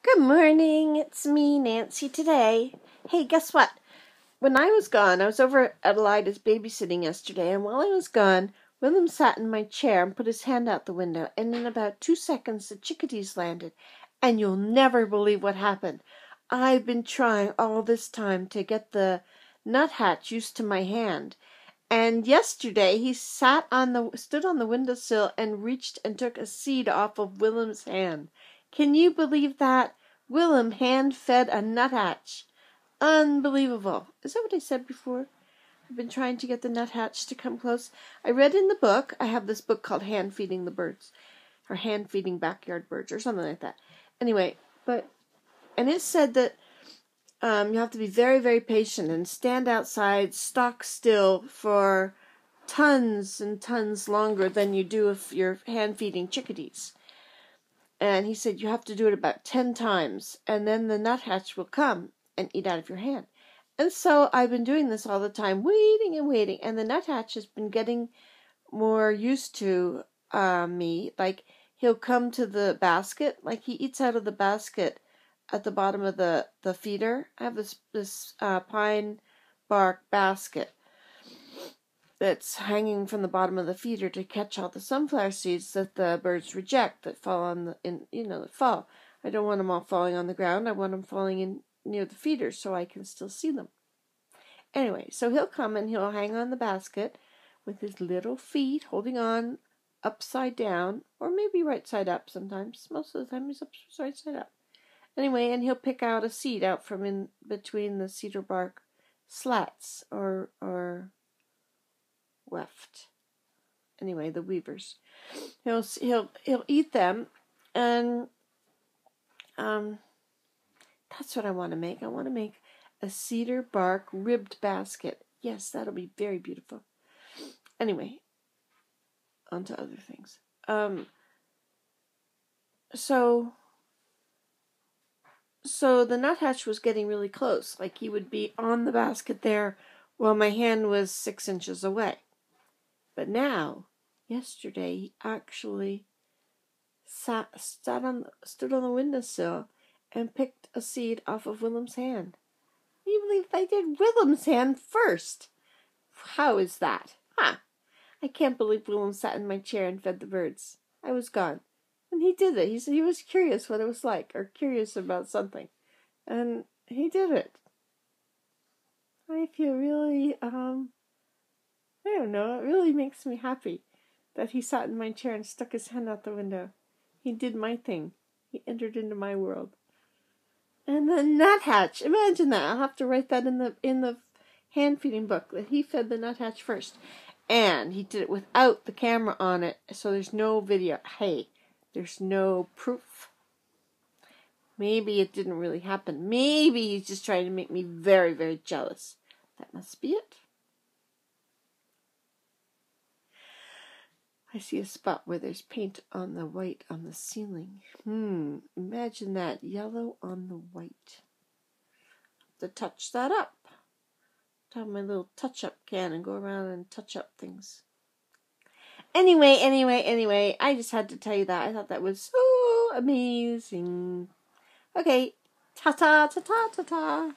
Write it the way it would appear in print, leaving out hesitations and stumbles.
Good morning, it's me, Nancy, today. Hey, guess what? When I was gone, I was over at Elida's babysitting yesterday, and while I was gone, Willem sat in my chair and put his hand out the window, and in about 2 seconds the chickadees landed, and you'll never believe what happened. I've been trying all this time to get the nuthatch used to my hand, and yesterday he stood on the windowsill and reached and took a seed off of Willem's hand. Can you believe that? Willem hand-fed a nuthatch. Unbelievable. Is that what I said before? I've been trying to get the nuthatch to come close. I read in the book, I have this book called Hand Feeding the Birds, or Hand Feeding Backyard Birds, or something like that. Anyway, and it said that you have to be very, very patient and stand outside, stock still for tons and tons longer than you do if you're hand-feeding chickadees. And he said you have to do it about 10 times, and then the nuthatch will come and eat out of your hand. And so I've been doing this all the time, waiting and waiting, and the nuthatch has been getting more used to me. Like, he'll come to the basket, like he eats out of the basket at the bottom of the feeder. I have this pine bark basket that's hanging from the bottom of the feeder to catch all the sunflower seeds that the birds reject that fall that fall. I don't want them all falling on the ground. I want them falling in near the feeder so I can still see them. Anyway, so he'll come and he'll hang on the basket with his little feet holding on upside down, or maybe right side up sometimes. Most of the time he's right side up. Anyway, and he'll pick out a seed out from in between the cedar bark slats or weft. Anyway, the weavers. He'll eat them, and that's what I want to make. I want to make a cedar bark ribbed basket. Yes, that'll be very beautiful. Anyway, on to other things. So the nuthatch was getting really close. Like, he would be on the basket there while my hand was 6 inches away. But now, yesterday, he actually stood on the windowsill and picked a seed off of Willem's hand. Can you believe I did Willem's hand first? How is that? I can't believe Willem sat in my chair and fed the birds. I was gone. And he did it. He said he was curious what it was like, or curious about something. And he did it. I feel really, I don't know, it really makes me happy that he sat in my chair and stuck his hand out the window. He did my thing. He entered into my world. And the nuthatch, imagine that. I'll have to write that in the hand feeding book, that he fed the nuthatch first. And he did it without the camera on it, so there's no video. Hey, there's no proof. Maybe it didn't really happen. Maybe he's just trying to make me very, very jealous. That must be it. I see a spot where there's paint on the white on the ceiling. Imagine that, yellow on the white. To touch that up. To have my little touch-up can and go around and touch up things. Anyway, I just had to tell you that. I thought that was so amazing. Okay, ta-ta, ta-ta, ta-ta.